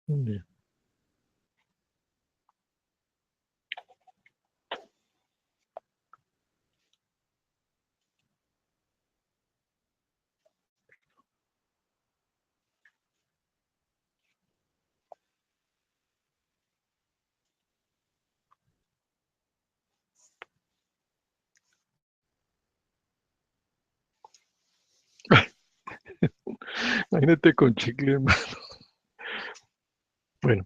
Bien. Imagínate con chicle, hermano. Bueno,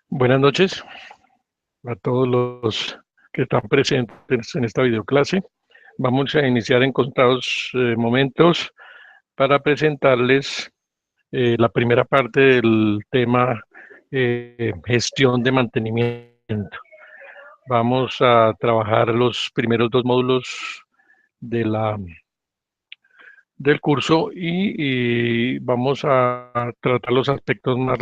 buenas noches a todos los que están presentes en esta videoclase. Vamos a iniciar en contados momentos para presentarles la primera parte del tema gestión de mantenimiento. Vamos a trabajar los primeros dos módulos de del curso y vamos a tratar los aspectos más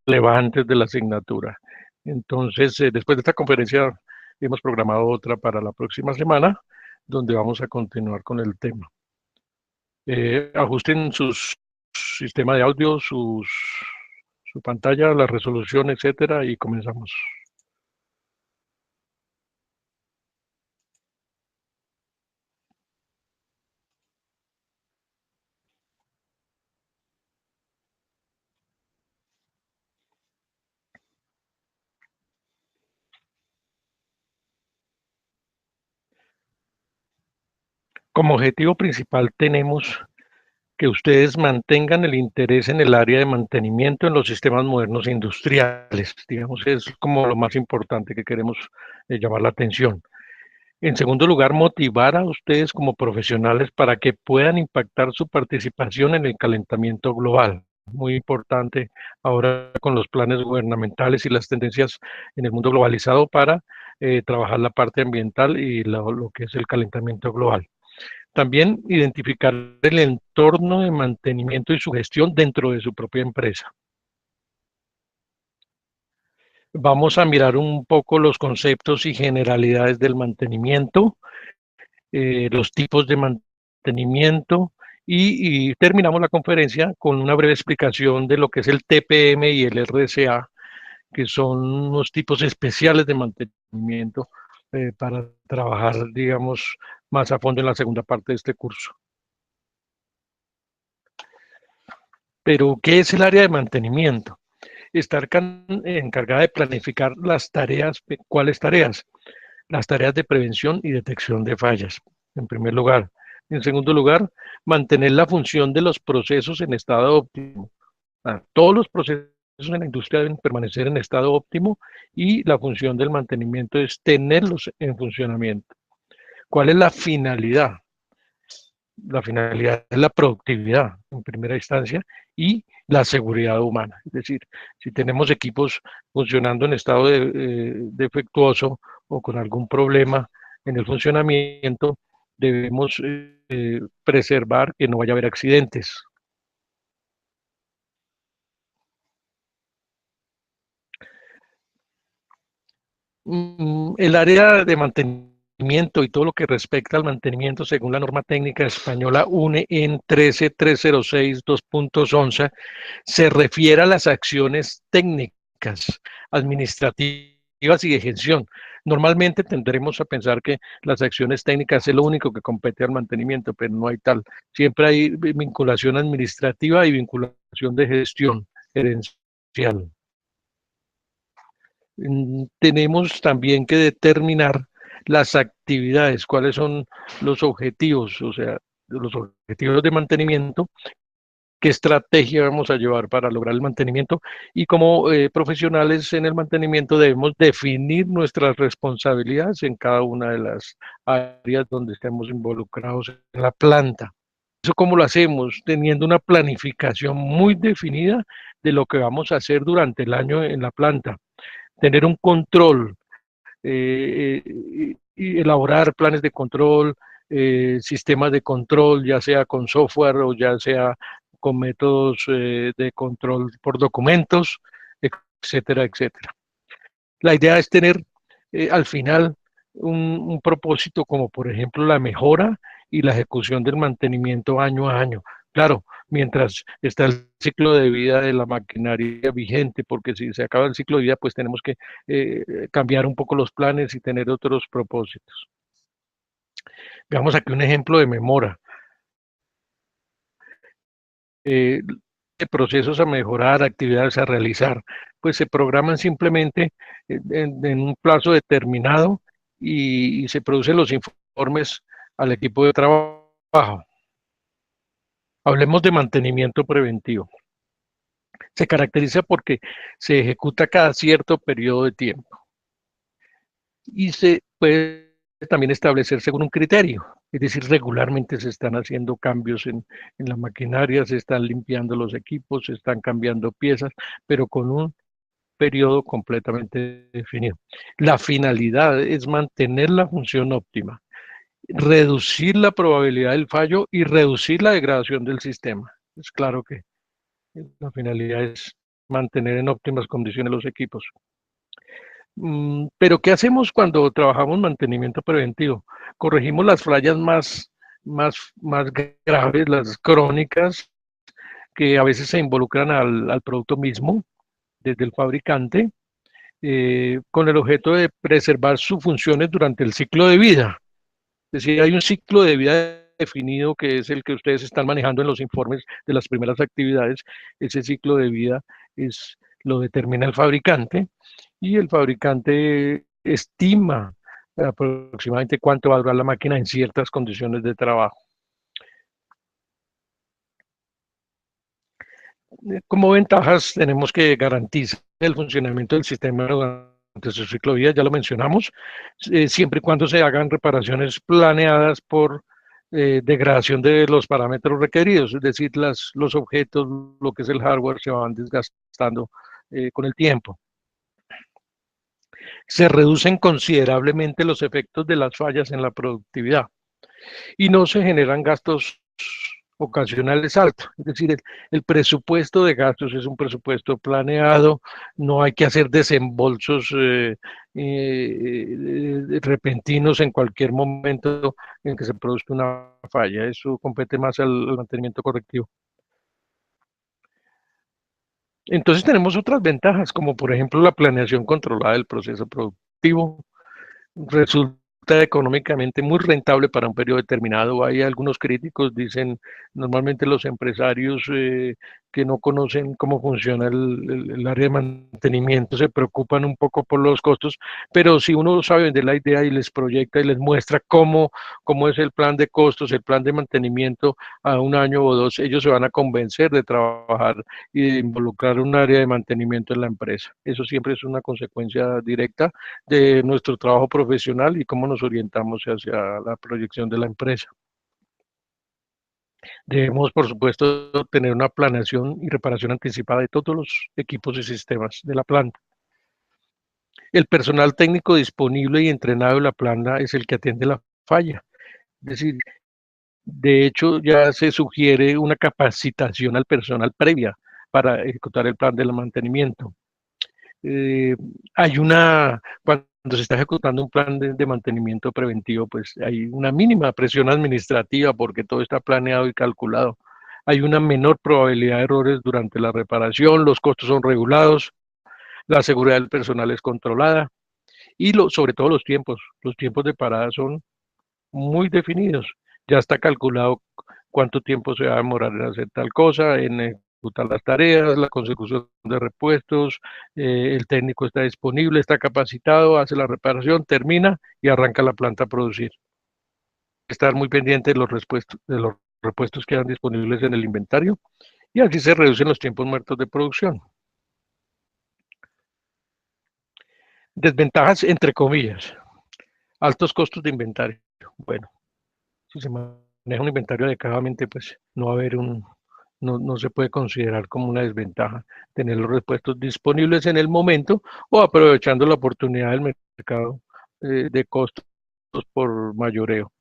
relevantes de la asignatura. Entonces, después de esta conferencia, hemos programado otra para la próxima semana, donde vamos a continuar con el tema. Ajusten sus sistema de audio, su pantalla, la resolución, etcétera, y comenzamos. Como objetivo principal tenemos que ustedes mantengan el interés en el área de mantenimiento en los sistemas modernos e industriales. Digamos, es como lo más importante que queremos llamar la atención. En segundo lugar, motivar a ustedes como profesionales para que puedan impactar su participación en el calentamiento global. Muy importante ahora con los planes gubernamentales y las tendencias en el mundo globalizado para trabajar la parte ambiental y lo que es el calentamiento global. También identificar el entorno de mantenimiento y su gestión dentro de su propia empresa. Vamos a mirar un poco los conceptos y generalidades del mantenimiento, los tipos de mantenimiento y terminamos la conferencia con una breve explicación de lo que es el TPM y el RCA, que son unos tipos especiales de mantenimiento para trabajar, digamos, más a fondo en la segunda parte de este curso. Pero, ¿qué es el área de mantenimiento? Estar encargada de planificar las tareas. ¿Cuáles tareas? Las tareas de prevención y detección de fallas, en primer lugar. En segundo lugar, mantener la función de los procesos en estado óptimo. Todos los procesos en la industria deben permanecer en estado óptimo y la función del mantenimiento es tenerlos en funcionamiento. ¿Cuál es la finalidad? La finalidad es la productividad en primera instancia y la seguridad humana. Es decir, si tenemos equipos funcionando en estado defectuoso o con algún problema en el funcionamiento, debemos preservar que no vaya a haber accidentes. El área de mantenimiento y todo lo que respecta al mantenimiento según la norma técnica española UNE en 13306.2.11 se refiere a las acciones técnicas, administrativas y de gestión. Normalmente tendremos a pensar que las acciones técnicas es lo único que compete al mantenimiento, pero no hay tal. Siempre hay vinculación administrativa y vinculación de gestión gerencial. Tenemos también que determinar las actividades, cuáles son los objetivos, o sea, los objetivos de mantenimiento, qué estrategia vamos a llevar para lograr el mantenimiento y como profesionales en el mantenimiento debemos definir nuestras responsabilidades en cada una de las áreas donde estemos involucrados en la planta. ¿Eso cómo lo hacemos? Teniendo una planificación muy definida de lo que vamos a hacer durante el año en la planta, tener un control y elaborar planes de control, sistemas de control, ya sea con software o ya sea con métodos de control por documentos, etcétera, etcétera. La idea es tener al final propósito como por ejemplo la mejora y la ejecución del mantenimiento año a año. Claro, mientras está el ciclo de vida de la maquinaria vigente, porque si se acaba el ciclo de vida, pues tenemos que cambiar un poco los planes y tener otros propósitos. Veamos aquí un ejemplo de memora. De procesos a mejorar, actividades a realizar, pues se programan simplemente en un plazo determinado y se producen los informes al equipo de trabajo. Hablemos de mantenimiento preventivo. Se caracteriza porque se ejecuta cada cierto periodo de tiempo y se puede también establecer según un criterio, es decir, regularmente se están haciendo cambios en la maquinaria, se están limpiando los equipos, se están cambiando piezas, pero con un periodo completamente definido. La finalidad es mantener la función óptima, reducir la probabilidad del fallo y reducir la degradación del sistema. Es claro que la finalidad es mantener en óptimas condiciones los equipos. Pero ¿qué hacemos cuando trabajamos mantenimiento preventivo? Corregimos las fallas más graves, las crónicas, que a veces se involucran al producto mismo, desde el fabricante, con el objeto de preservar sus funciones durante el ciclo de vida. Es decir, hay un ciclo de vida definido que es el que ustedes están manejando en los informes de las primeras actividades. Ese ciclo de vida lo determina el fabricante y el fabricante estima aproximadamente cuánto va a durar la máquina en ciertas condiciones de trabajo. Como ventajas tenemos que garantizar el funcionamiento del sistema durante su ciclo de vida, ya lo mencionamos, siempre y cuando se hagan reparaciones planeadas por degradación de los parámetros requeridos, es decir, los objetos, lo que es el hardware, se van desgastando con el tiempo. Se reducen considerablemente los efectos de las fallas en la productividad y no se generan gastos ocasionales altos. Es decir, el presupuesto de gastos es un presupuesto planeado, no hay que hacer desembolsos repentinos en cualquier momento en que se produzca una falla. Eso compete más al mantenimiento correctivo. Entonces tenemos otras ventajas, como por ejemplo la planeación controlada del proceso productivo, resulta económicamente muy rentable para un periodo determinado. Hay algunos críticos, dicen, normalmente los empresarios que no conocen cómo funciona el área de mantenimiento se preocupan un poco por los costos, pero si uno sabe vender la idea y les proyecta y les muestra cómo es el plan de costos, el plan de mantenimiento a un año o dos, ellos se van a convencer de trabajar y de involucrar un área de mantenimiento en la empresa. Eso siempre es una consecuencia directa de nuestro trabajo profesional y cómo nos orientamos hacia la proyección de la empresa. Debemos, por supuesto, tener una planeación y reparación anticipada de todos los equipos y sistemas de la planta. El personal técnico disponible y entrenado de la planta es el que atiende la falla. Es decir, de hecho, ya se sugiere una capacitación al personal previa para ejecutar el plan de mantenimiento. eh, cuando se está ejecutando un plan de mantenimiento preventivo, pues hay una mínima presión administrativa porque todo está planeado y calculado. Hay una menor probabilidad de errores durante la reparación, los costos son regulados, la seguridad del personal es controlada y sobre todo los tiempos de parada son muy definidos. Ya está calculado cuánto tiempo se va a demorar en hacer tal cosa, en ejecutar las tareas, la consecución de repuestos, el técnico está disponible, está capacitado, hace la reparación, termina y arranca la planta a producir. Estar muy pendiente de los repuestos que quedan disponibles en el inventario y así se reducen los tiempos muertos de producción. Desventajas entre comillas, altos costos de inventario. Bueno, si se maneja un inventario adecuadamente, pues no va a haber no se puede considerar como una desventaja tener los repuestos disponibles en el momento o aprovechando la oportunidad del mercado de costos por mayoreo.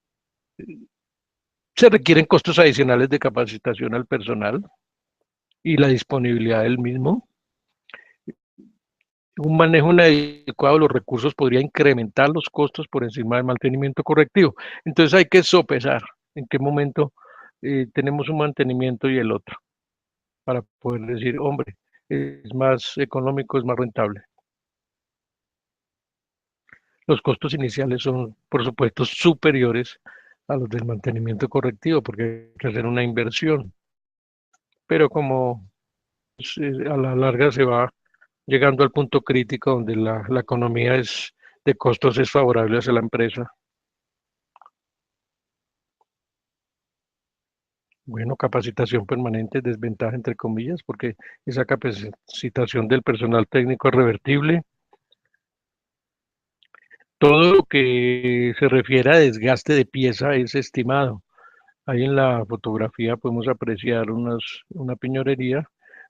Se requieren costos adicionales de capacitación al personal y la disponibilidad del mismo. Un manejo inadecuado de los recursos podría incrementar los costos por encima del mantenimiento correctivo. Entonces hay que sopesar en qué momento tenemos un mantenimiento y el otro, para poder decir, hombre, es más económico, es más rentable. Los costos iniciales son, por supuesto, superiores a los del mantenimiento correctivo, porque hay que hacer una inversión, pero como a la larga se va llegando al punto crítico donde la economía es de costos es favorable hacia la empresa. Bueno, capacitación permanente, desventaja entre comillas, porque esa capacitación del personal técnico es revertible. Todo lo que se refiere a desgaste de pieza es estimado. Ahí en la fotografía podemos apreciar una piñonería,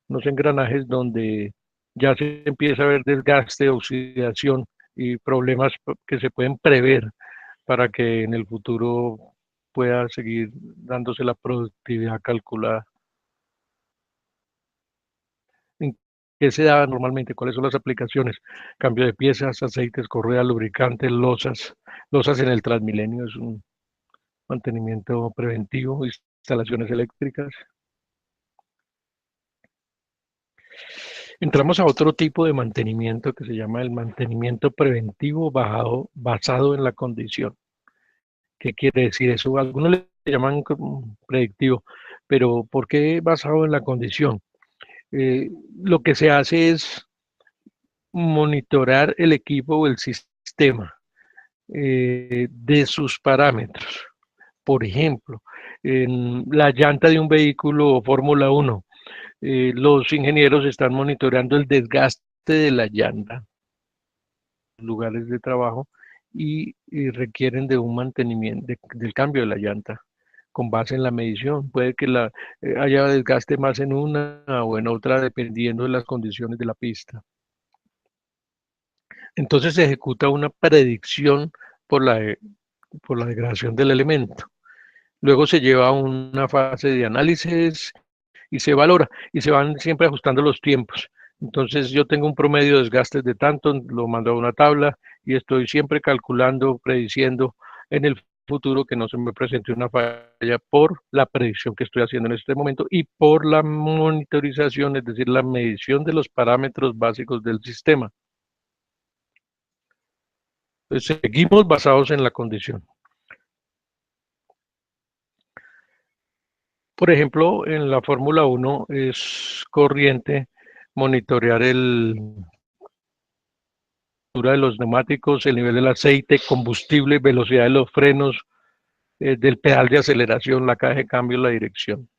unos engranajes donde ya se empieza a ver desgaste, oxidación y problemas que se pueden prever para que en el futuro pueda seguir dándose la productividad calculada. ¿En qué se da normalmente? ¿Cuáles son las aplicaciones? Cambio de piezas, aceites, correa, lubricantes, losas en el Transmilenio es un mantenimiento preventivo, instalaciones eléctricas. Entramos a otro tipo de mantenimiento que se llama el mantenimiento preventivo basado en la condición. ¿Qué quiere decir eso? Algunos le llaman predictivo, pero ¿por qué basado en la condición? Lo que se hace es monitorar el equipo o el sistema de sus parámetros. Por ejemplo, en la llanta de un vehículo Fórmula 1, los ingenieros están monitoreando el desgaste de la llanta en lugares de trabajo y requieren de un mantenimiento, del cambio de la llanta con base en la medición. Puede que haya desgaste más en una o en otra dependiendo de las condiciones de la pista. Entonces se ejecuta una predicción por por la degradación del elemento. Luego se lleva a una fase de análisis y se valora y se van siempre ajustando los tiempos. Entonces yo tengo un promedio de desgastes de tanto, lo mando a una tabla y estoy siempre calculando, prediciendo en el futuro que no se me presente una falla por la predicción que estoy haciendo en este momento y por la monitorización, es decir, la medición de los parámetros básicos del sistema. Entonces, seguimos basados en la condición. Por ejemplo, en la Fórmula 1 es corriente monitorear de los neumáticos, el nivel del aceite, combustible, velocidad de los frenos, del pedal de aceleración, la caja de cambio, la dirección.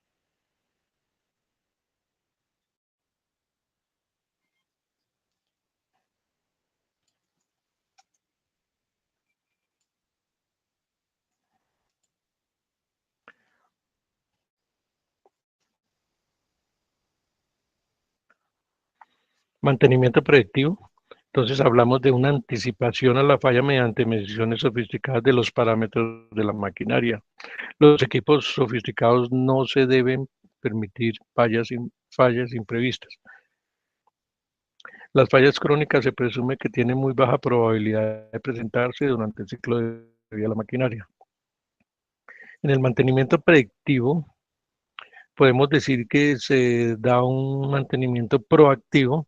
Mantenimiento predictivo. Entonces hablamos de una anticipación a la falla mediante mediciones sofisticadas de los parámetros de la maquinaria. Los equipos sofisticados no se deben permitir fallas imprevistas. Las fallas crónicas se presume que tienen muy baja probabilidad de presentarse durante el ciclo de vida de la maquinaria. En el mantenimiento predictivo, podemos decir que se da un mantenimiento proactivo,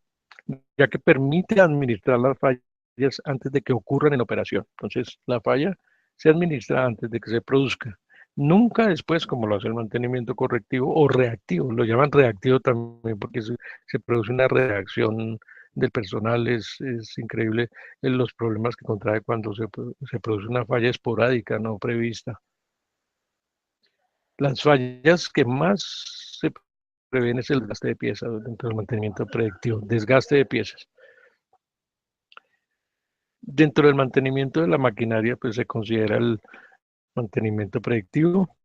ya que permite administrar las fallas antes de que ocurran en operación. Entonces, la falla se administra antes de que se produzca, nunca después, como lo hace el mantenimiento correctivo o reactivo. Lo llaman reactivo también porque se produce una reacción del personal. Es increíble los problemas que contrae cuando se produce una falla esporádica, no prevista. Las fallas que más se prevén es el desgaste de piezas dentro del mantenimiento predictivo, desgaste de piezas. Dentro del mantenimiento de la maquinaria, pues se considera el mantenimiento predictivo,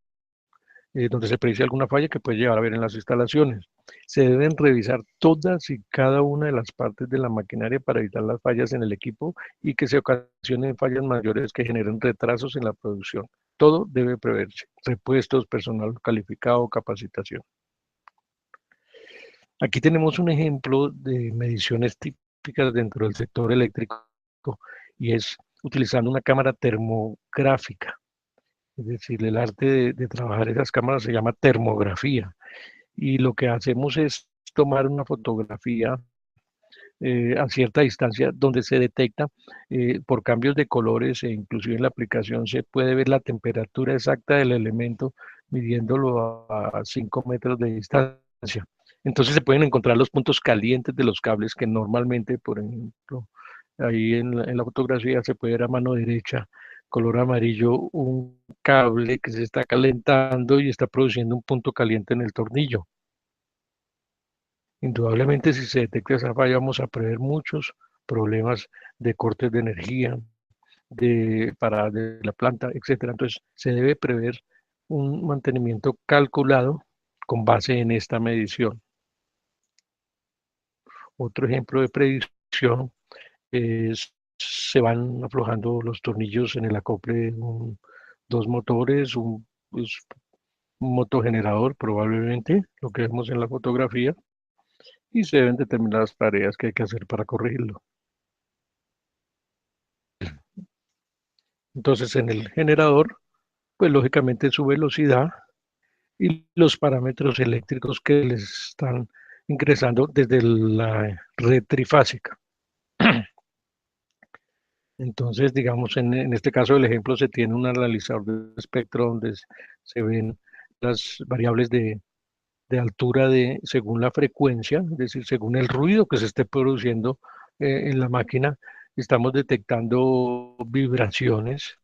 donde se predice alguna falla que puede llevar a ver en las instalaciones. Se deben revisar todas y cada una de las partes de la maquinaria para evitar las fallas en el equipo y que se ocasionen fallas mayores que generen retrasos en la producción. Todo debe preverse. Repuestos, personal calificado, capacitación. Aquí tenemos un ejemplo de mediciones típicas dentro del sector eléctrico y es utilizando una cámara termográfica. Es decir, el arte de trabajar esas cámaras se llama termografía. Y lo que hacemos es tomar una fotografía a cierta distancia donde se detecta por cambios de colores e inclusive en la aplicación se puede ver la temperatura exacta del elemento midiéndolo a 5 metros de distancia. Entonces se pueden encontrar los puntos calientes de los cables que normalmente, por ejemplo, ahí en la fotografía se puede ver a mano derecha, color amarillo, un cable que se está calentando y está produciendo un punto caliente en el tornillo. Indudablemente, si se detecta esa falla, vamos a prever muchos problemas de cortes de energía, de la planta, etcétera. Entonces, se debe prever un mantenimiento calculado con base en esta medición. Otro ejemplo de predicción es se van aflojando los tornillos en el acople de dos motores, pues, un motogenerador probablemente, lo que vemos en la fotografía, y se deben determinar las tareas que hay que hacer para corregirlo. Entonces, en el generador, pues lógicamente su velocidad y los parámetros eléctricos que les están ingresando desde la red trifásica. Entonces, digamos, en este caso del ejemplo se tiene un analizador de espectro donde se ven las variables de altura según la frecuencia, es decir, según el ruido que se esté produciendo en la máquina, estamos detectando vibraciones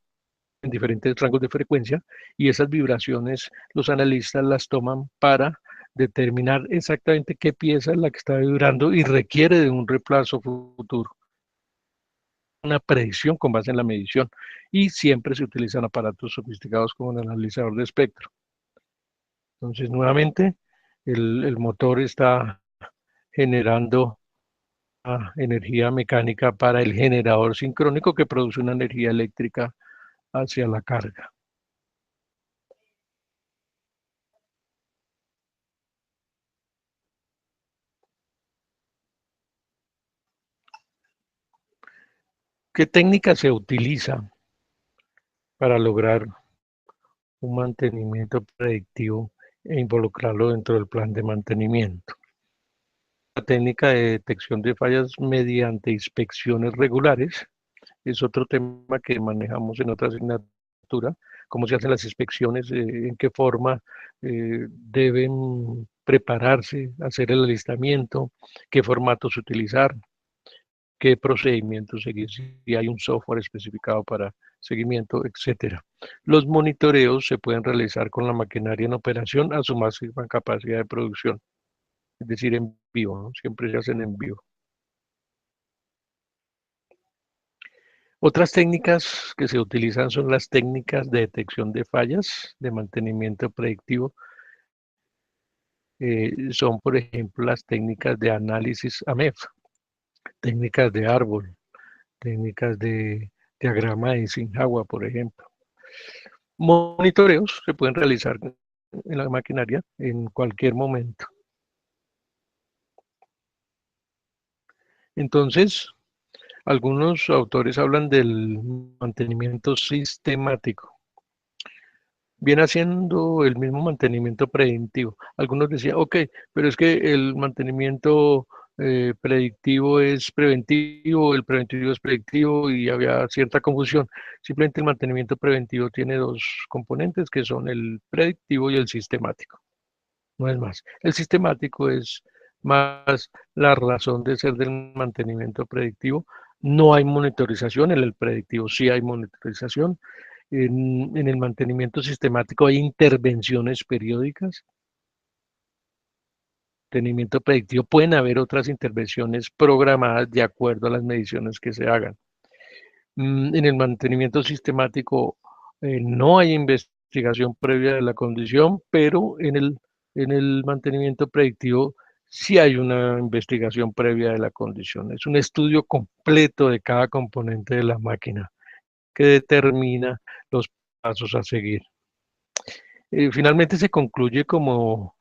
en diferentes rangos de frecuencia y esas vibraciones los analistas las toman para determinar exactamente qué pieza es la que está vibrando y requiere de un reemplazo futuro, una predicción con base en la medición y siempre se utilizan aparatos sofisticados como el analizador de espectro. Entonces, nuevamente, el motor está generando energía mecánica para el generador sincrónico que produce una energía eléctrica hacia la carga. ¿Qué técnica se utiliza para lograr un mantenimiento predictivo e involucrarlo dentro del plan de mantenimiento? La técnica de detección de fallas mediante inspecciones regulares es otro tema que manejamos en otra asignatura, cómo se hacen las inspecciones, en qué forma deben prepararse, hacer el alistamiento, qué formatos utilizar, qué procedimientos seguir, si hay un software especificado para seguimiento, etcétera. Los monitoreos se pueden realizar con la maquinaria en operación a su máxima capacidad de producción, es decir, en vivo, ¿no? Siempre se hacen en vivo. Otras técnicas que se utilizan son las técnicas de detección de fallas, de mantenimiento predictivo. Son, por ejemplo, las técnicas de análisis AMEF, técnicas de árbol, técnicas de diagrama de Eisenhower, por ejemplo. Monitoreos se pueden realizar en la maquinaria en cualquier momento. Entonces, algunos autores hablan del mantenimiento sistemático. Viene haciendo el mismo mantenimiento preventivo. Algunos decían, ok, pero es que el mantenimiento predictivo es preventivo, el preventivo es predictivo y había cierta confusión. Simplemente el mantenimiento preventivo tiene dos componentes que son el predictivo y el sistemático. No es más. El sistemático es más la razón de ser del mantenimiento predictivo. No hay monitorización, en el predictivo sí hay monitorización. En el mantenimiento sistemático hay intervenciones periódicas. Mantenimiento predictivo pueden haber otras intervenciones programadas de acuerdo a las mediciones que se hagan. En el mantenimiento sistemático no hay investigación previa de la condición, pero en el mantenimiento predictivo sí hay una investigación previa de la condición. Es un estudio completo de cada componente de la máquina que determina los pasos a seguir. Finalmente se concluye como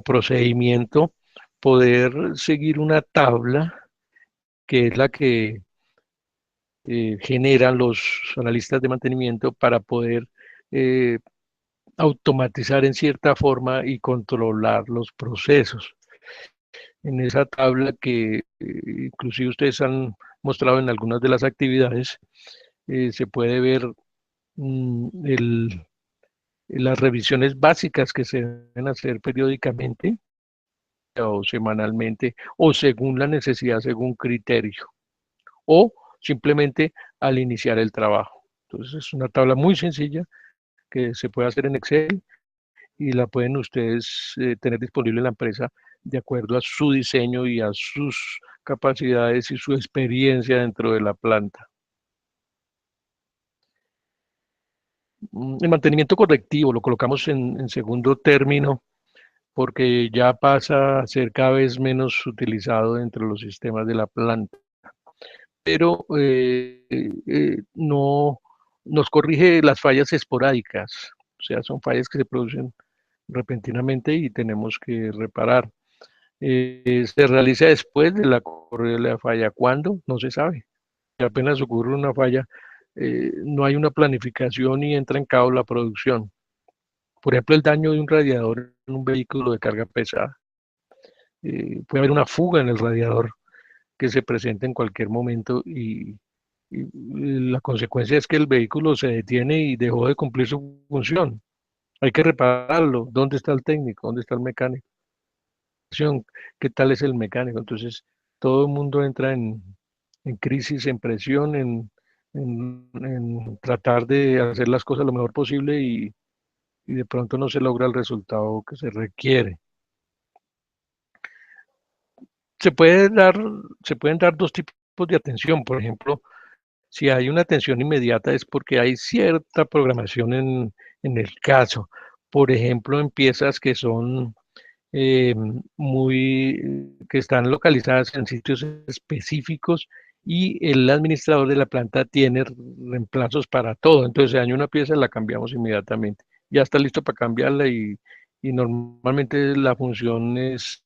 procedimiento poder seguir una tabla que es la que generan los analistas de mantenimiento para poder eh, automatizar en cierta forma y controlar los procesos. En esa tabla que inclusive ustedes han mostrado en algunas de las actividades, se puede ver las revisiones básicas que se deben hacer periódicamente o semanalmente o según la necesidad, según criterio, o simplemente al iniciar el trabajo. Entonces es una tabla muy sencilla que se puede hacer en Excel y la pueden ustedes tener disponible en la empresa de acuerdo a su diseño y a sus capacidades y su experiencia dentro de la planta. El mantenimiento correctivo lo colocamos en segundo término porque ya pasa a ser cada vez menos utilizado dentro de los sistemas de la planta, pero no nos corrige las fallas esporádicas, o sea, son fallas que se producen repentinamente y tenemos que reparar. Se realiza después de la ocurrida de la falla. ¿Cuándo? No se sabe. Apenas ocurre una falla, no hay una planificación y entra en caos la producción. Por ejemplo, el daño de un radiador en un vehículo de carga pesada. Puede haber una fuga en el radiador que se presenta en cualquier momento y la consecuencia es que el vehículo se detiene y dejó de cumplir su función. Hay que repararlo. ¿Dónde está el técnico? ¿Dónde está el mecánico? ¿Qué tal es el mecánico? Entonces, todo el mundo entra en crisis, en presión, en tratar de hacer las cosas lo mejor posible y de pronto no se logra el resultado que se requiere. Se puede dar, se pueden dar dos tipos de atención. Por ejemplo, si hay una atención inmediata es porque hay cierta programación en el caso. Por ejemplo, en piezas que son eh, que están localizadas en sitios específicos y el administrador de la planta tiene reemplazos para todo. Entonces, se daña una pieza, la cambiamos inmediatamente. Ya está listo para cambiarla y normalmente la función es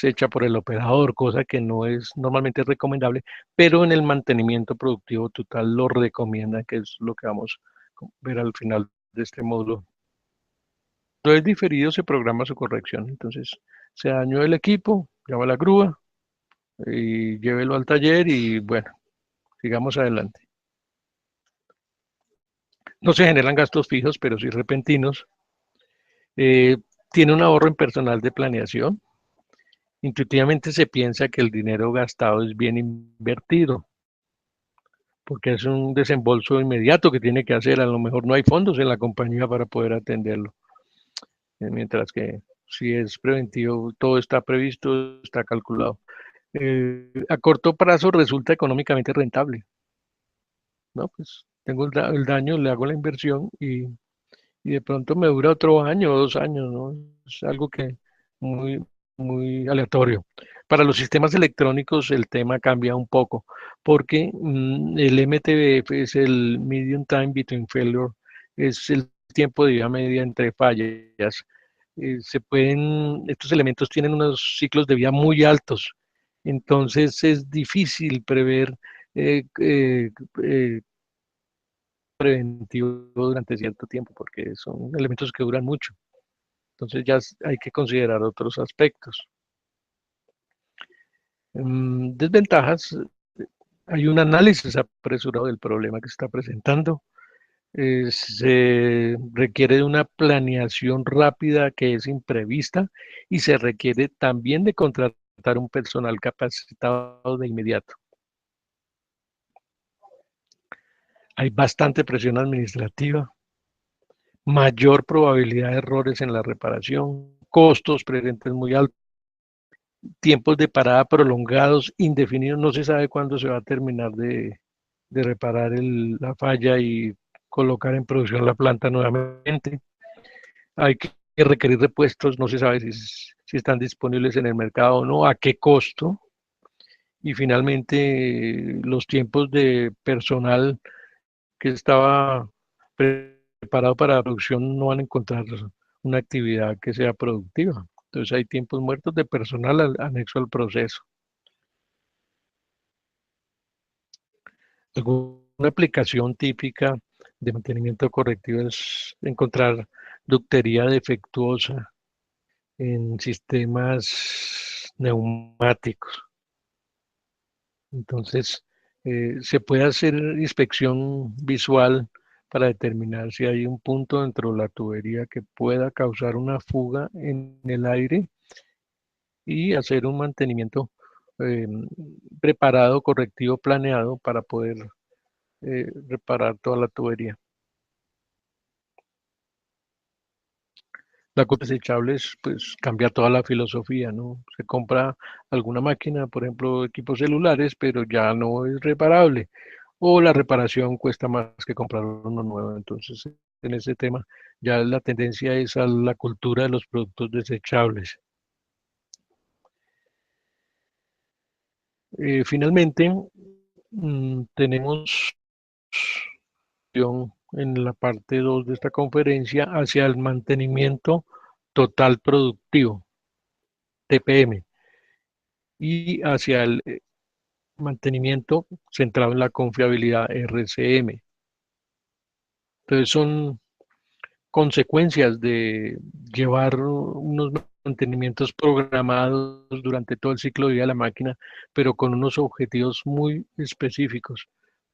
hecha por el operador, cosa que no es normalmente recomendable, pero en el mantenimiento productivo total lo recomiendan, que es lo que vamos a ver al final de este módulo. Cuando es diferido, se programa su corrección. Entonces, se dañó el equipo, llama a la grúa y llévelo al taller y bueno, sigamos adelante. No se generan gastos fijos, pero sí repentinos. Eh, Tiene un ahorro en personal de planeación. Intuitivamente se piensa que el dinero gastado es bien invertido, porque es un desembolso inmediato que tiene que hacer. A lo mejor no hay fondos en la compañía para poder atenderlo. Mientras que si es preventivo, todo está previsto, está calculado. A corto plazo resulta económicamente rentable, ¿no? Pues tengo el daño, le hago la inversión y de pronto me dura otro año o 2 años, ¿no? Es algo que muy, muy aleatorio. Para los sistemas electrónicos el tema cambia un poco, porque el MTBF es el Medium Time Between Failure, es el tiempo de vida media entre fallas. Estos elementos tienen unos ciclos de vida muy altos, entonces es difícil prever eh, eh, eh, preventivo durante cierto tiempo, porque son elementos que duran mucho. Entonces ya hay que considerar otros aspectos. Desventajas, hay un análisis apresurado del problema que se está presentando. Se requiere de una planeación rápida que es imprevista y se requiere también de contratar un personal capacitado de inmediato. Hay bastante presión administrativa, mayor probabilidad de errores en la reparación, costos presentes muy altos, tiempos de parada prolongados, indefinidos, no se sabe cuándo se va a terminar de reparar la falla y colocar en producción la planta nuevamente. Hay que requerir repuestos, no se sabe si están disponibles en el mercado o no, a qué costo. Y finalmente los tiempos de personal que estaba preparado para la producción no van a encontrar una actividad que sea productiva. Entonces hay tiempos muertos de personal anexo al proceso. Alguna aplicación típica de mantenimiento correctivo es encontrar ductería defectuosa en sistemas neumáticos. Entonces, se puede hacer inspección visual para determinar si hay un punto dentro de la tubería que pueda causar una fuga en el aire y hacer un mantenimiento eh, preparado, correctivo, planeado para poder reparar toda la tubería. La compra de desechables, pues cambia toda la filosofía, ¿no? Se compra alguna máquina, por ejemplo, equipos celulares, pero ya no es reparable. O la reparación cuesta más que comprar uno nuevo. Entonces, en ese tema, ya la tendencia es a la cultura de los productos desechables. Finalmente, tenemos en la parte 2 de esta conferencia hacia el mantenimiento total productivo, TPM, y hacia el mantenimiento centrado en la confiabilidad, RCM. Entonces son consecuencias de llevar unos mantenimientos programados durante todo el ciclo de vida de la máquina, pero con unos objetivos muy específicos.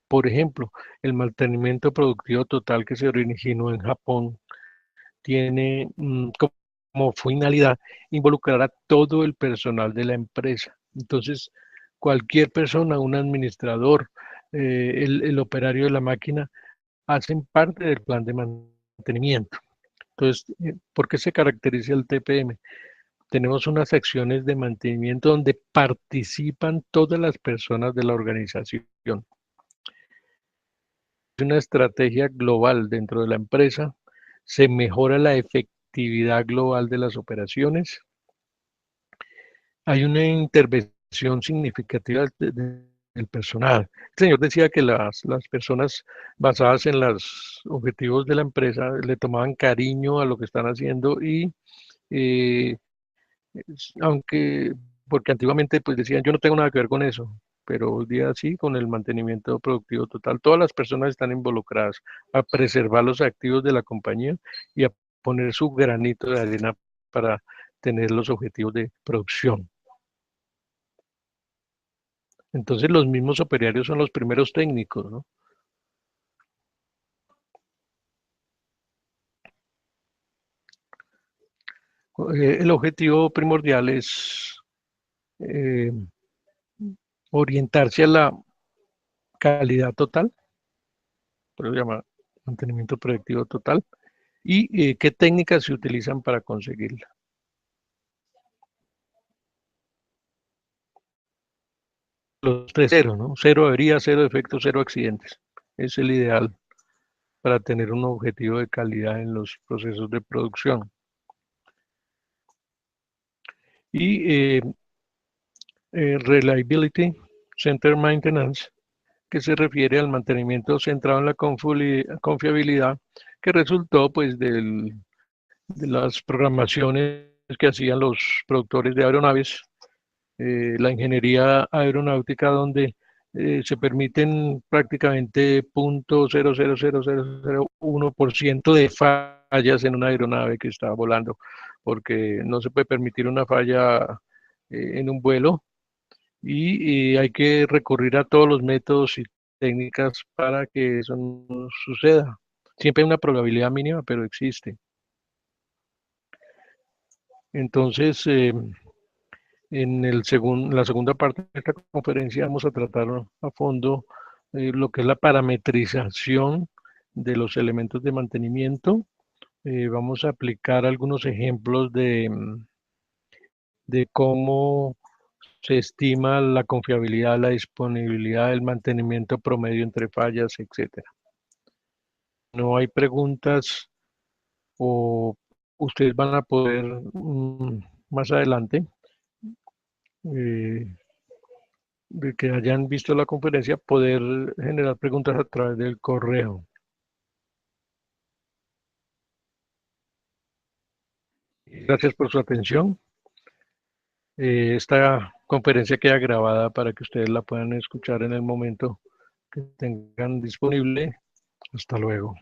Por ejemplo, el mantenimiento productivo total que se originó en Japón tiene como finalidad involucrar a todo el personal de la empresa. Entonces, cualquier persona, un administrador, el operario de la máquina, hacen parte del plan de mantenimiento. Entonces, ¿por qué se caracteriza el TPM? Tenemos unas secciones de mantenimiento donde participan todas las personas de la organización. Es una estrategia global dentro de la empresa, se mejora la efectividad global de las operaciones, hay una intervención significativa del personal. El señor decía que las personas basadas en los objetivos de la empresa le tomaban cariño a lo que están haciendo y eh, aunque, porque antiguamente pues decían, yo no tengo nada que ver con eso, pero hoy día sí, con el mantenimiento productivo total, todas las personas están involucradas a preservar los activos de la compañía y a poner su granito de arena para tener los objetivos de producción. Entonces los mismos operarios son los primeros técnicos, ¿no? El objetivo primordial es eh, orientarse a la calidad total, por eso se llama mantenimiento predictivo total, y qué técnicas se utilizan para conseguirla. Los tres cero, ¿no? Cero averías, cero defectos, cero accidentes. Es el ideal para tener un objetivo de calidad en los procesos de producción. Y Reliability Center Maintenance, que se refiere al mantenimiento centrado en la confiabilidad que resultó pues de las programaciones que hacían los productores de aeronaves, la ingeniería aeronáutica, donde se permiten prácticamente 0.0000001% de fallas en una aeronave que está volando, porque no se puede permitir una falla en un vuelo y hay que recurrir a todos los métodos y técnicas para que eso no suceda. Siempre hay una probabilidad mínima, pero existe. Entonces, la segunda parte de esta conferencia vamos a tratar a fondo lo que es la parametrización de los elementos de mantenimiento. Vamos a aplicar algunos ejemplos de cómo se estima la confiabilidad, la disponibilidad, el mantenimiento promedio entre fallas, etcétera. No hay preguntas o ustedes van a poder más adelante eh, de que hayan visto la conferencia, poder generar preguntas a través del correo. Gracias por su atención. Esta conferencia queda grabada para que ustedes la puedan escuchar en el momento que tengan disponible Hasta luego.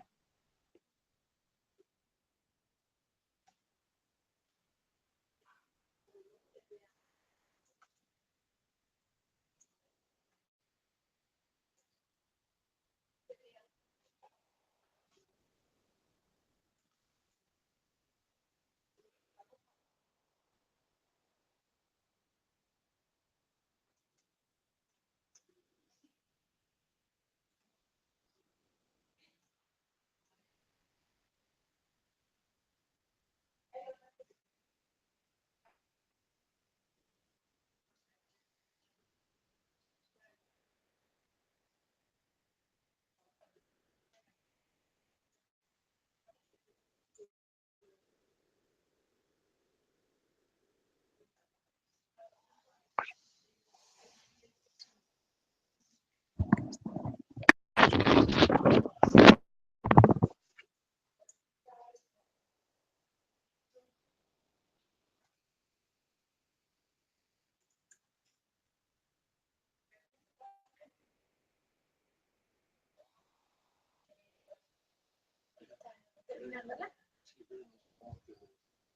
¿Terminándola?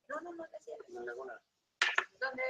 No, no, no, no le hago nada. ¿Dónde?